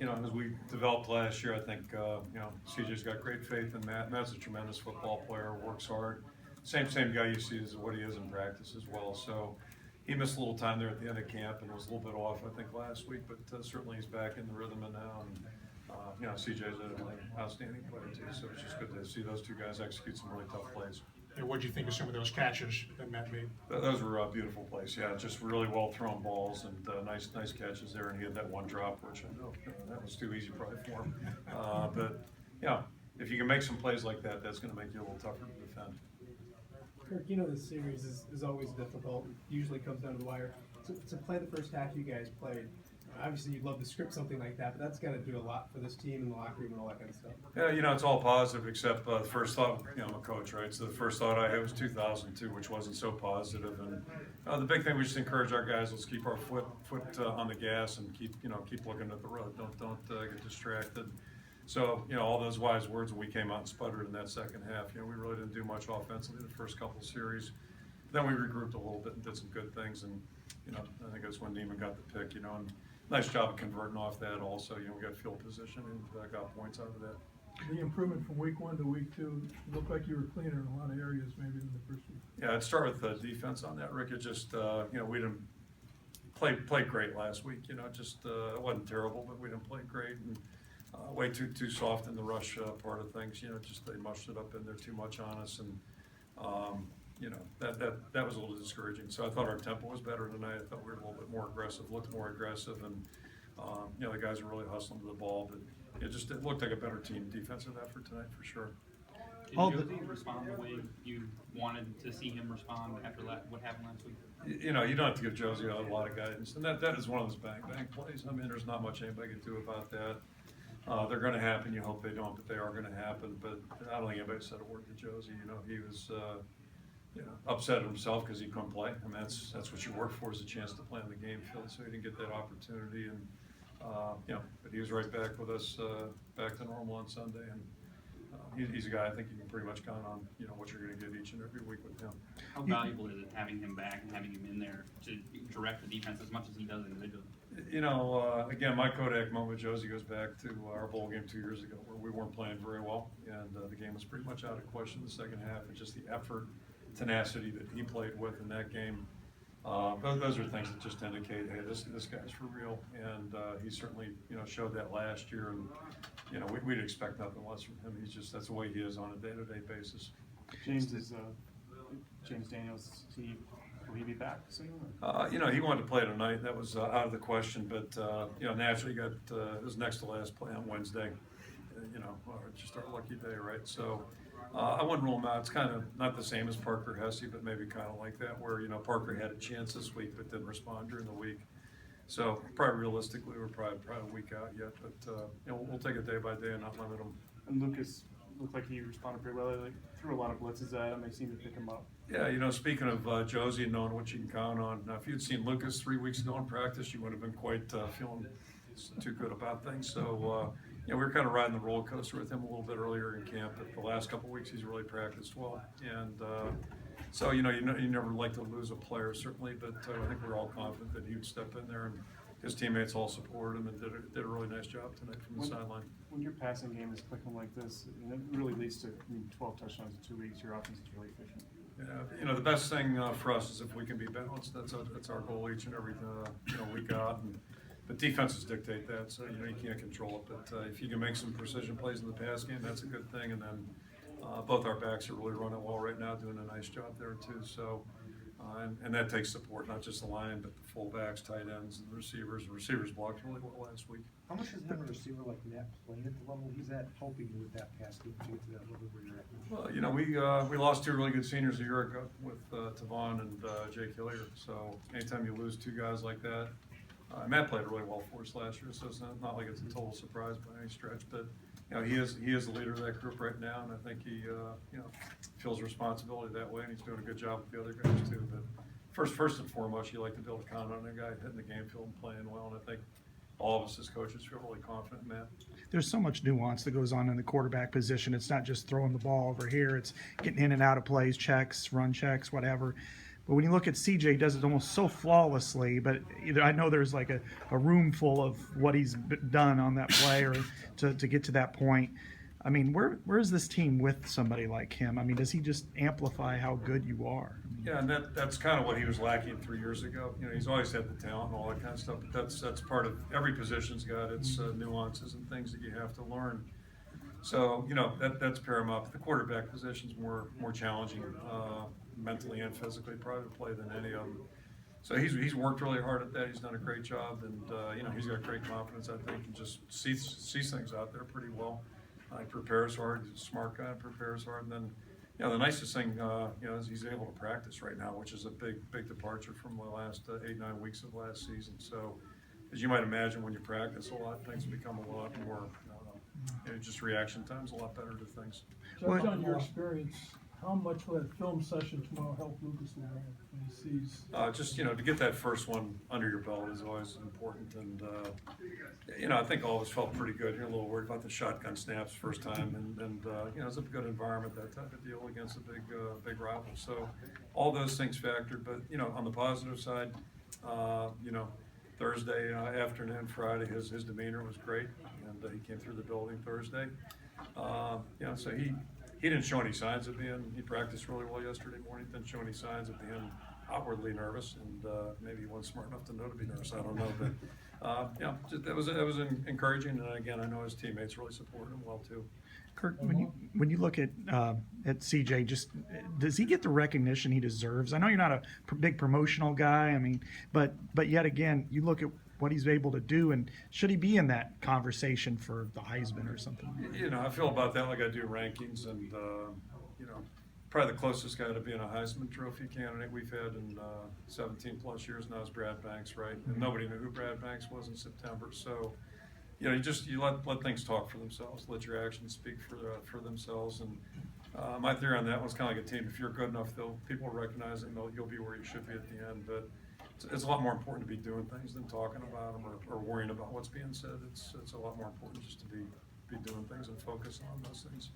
as we developed last year, I think, CJ's got great faith in Matt. Matt's a tremendous football player, works hard. Same guy you see as what he is in practice as well. So he missed a little time there at the end of camp and was a little bit off, I think, last week, but certainly he's back in the rhythm and now. And, CJ's an outstanding player too, so it's just good to see those two guys execute some really tough plays. And what do you think of some of those catches that Matt made? Those were beautiful plays, yeah, just really well thrown balls and nice catches there, and he had that one drop, which I know that was too easy probably for him. But yeah, if you can make some plays like that, that's going to make you a little tougher to defend. Kirk, this series is always difficult. It usually comes down to the wire. To play the first half you guys played, obviously you'd love to script something like that, but that's got to do a lot for this team in the locker room and all that kind of stuff. Yeah, it's all positive except the first thought, I'm a coach, right? So the first thought I had was 2002, which wasn't so positive. And the big thing we just encourage our guys, let's keep our foot on the gas and keep looking at the road. Don't get distracted. So, all those wise words when we came out and sputtered in that second half, we really didn't do much offensively the first couple of series. Then we regrouped a little bit and did some good things. And, I think that's when Neiman got the pick, and nice job of converting off that also. We got field position and got points out of that. The improvement from week 1 to week 2 looked like you were cleaner in a lot of areas maybe than the first week. Yeah, I'd start with the defense on that, Rick. It just, we didn't play great last week. It wasn't terrible, but we didn't play great. And way too soft in the rush part of things. Just they mushed it up in there too much on us, and that was a little discouraging. So I thought our tempo was better tonight. I thought we were a little bit more aggressive, looked more aggressive, and the guys were really hustling to the ball. But it looked like a better team defensive effort tonight for sure. Did Josie respond the way you wanted to see him respond after what happened last week? You don't have to give Josie a lot of guidance, and that is one of those bang plays. I mean, there's not much anybody can do about that. They're going to happen. You hope they don't, but they are going to happen. But I don't think anybody said a word to Josie. He was upset at himself because he couldn't play. I mean, that's what you work for, is a chance to play on the game field. So he didn't get that opportunity, and but he was right back with us, back to normal on Sunday. And he's a guy I think you can pretty much count on. What you're going to get each and every week with him. How valuable is it having him back and having him in there to direct the defense as much as he does individually? Again, my Kodak moment with Josie goes back to our bowl game 2 years ago, where we weren't playing very well, and the game was pretty much out of question in the second half, and just the effort, tenacity that he played with in that game. Those are things that just indicate, hey, this guy's for real, and he certainly showed that last year, and we'd expect nothing less from him. That's the way he is on a day-to-day basis. James Daniels, will he be back soon? He wanted to play tonight. That was out of the question, but naturally got his next to last play on Wednesday. Just our lucky day, right? So I wouldn't rule him out. It's kind of not the same as Parker Hesse, but maybe kind of like that, where Parker had a chance this week but didn't respond during the week. So probably realistically, we're probably a week out yet, but we'll take it day by day and not limit him. And Lucas looked like he responded pretty well. Like, threw a lot of blitzes at him. They seemed to pick him up. Yeah, speaking of Josie and knowing what you can count on, if you'd seen Lucas 3 weeks ago in practice, you would have been quite feeling too good about things. So, we were kind of riding the roller coaster with him a little bit earlier in camp, but the last couple of weeks he's really practiced well. And so, you never like to lose a player, certainly, but I think we're all confident that he would step in there, and his teammates all supported him and did a really nice job tonight from the sideline. When your passing game is clicking like this, and it really leads to 12 touchdowns in 2 weeks, your offense is really efficient. Yeah, the best thing for us is if we can be balanced. That's our goal each and every week out. But defenses dictate that, so you can't control it. But if you can make some precision plays in the pass game, that's a good thing. And then both our backs are really running well right now, doing a nice job there too. So and that takes support, not just the line, but the fullbacks, tight ends, and the receivers. The receivers blocked really well last week. How much does having a receiver like Matt play at the level he's at helping you with that pass game to get to that level where you're at? Well, we lost 2 really good seniors a year ago with Tavon and Jake Hillier. So anytime you lose 2 guys like that, Matt played really well for us last year, so it's not like it's a total surprise by any stretch. But he is the leader of that group right now, and I think he feels responsibility that way, and he's doing a good job with the other guys too. But first and foremost, you like to be able to count on a guy hitting the game field and playing well, and I think all of us as coaches feel really confident in Matt. There's so much nuance that goes on in the quarterback position. It's not just throwing the ball over here. It's getting in and out of plays, checks, run checks, whatever. But when you look at CJ, he does it almost so flawlessly. But I know there's like a room full of what he's done on that play or to get to that point. I mean, where is this team with somebody like him? I mean, does he just amplify how good you are? Yeah, and that's kind of what he was lacking 3 years ago. You know, he's always had the talent and all that kind of stuff, but that's part of every position's got its nuances and things that you have to learn. So, you know, that's paramount. But the quarterback position's more challenging mentally and physically probably to play than any of them. So he's worked really hard at that. He's done a great job, and you know, he's got great confidence, I think, and just sees things out there pretty well. He prepares hard. He's a smart guy, prepares hard, and then, you know, the nicest thing, you know, is he's able to practice right now, which is a big departure from the last 8-9 weeks of last season. So, as you might imagine, when you practice a lot, things become a lot more, you know, just reaction time's a lot better to things. Judge, on your experience, how much will that film session tomorrow help Lucas Legrand when he sees? Just, you know, to get that first one under your belt is always important, and you know, I think all of us felt pretty good. You're a little worried about the shotgun snaps first time, and you know, it's a good environment, that type of deal against a big rival. So all those things factored, but you know, on the positive side, you know, Thursday afternoon, Friday, his demeanor was great, and he came through the building Thursday. You know, so he didn't show any signs of being. He practiced really well yesterday morning. Didn't show any signs of being outwardly nervous, and maybe he wasn't smart enough to know to be nervous. I don't know, but yeah, that was encouraging. And again, I know his teammates really supported him well too. Kirk, when you look at CJ, just does he get the recognition he deserves? I know you're not a big promotional guy. I mean, but yet again, you look at what he's able to do, and should he be in that conversation for the Heisman or something? You know, I feel about that like I do rankings, and you know, probably the closest guy to being a Heisman Trophy candidate we've had in 17 plus years now is Brad Banks, right? And nobody knew who Brad Banks was in September, so you know, you let things talk for themselves, let your actions speak for themselves, and my theory on that one's kind of like a team. If you're good enough, people will recognize it, and you'll be where you should be at the end. But it's a lot more important to be doing things than talking about them or worrying about what's being said. It's a lot more important just to be doing things and focusing on those things.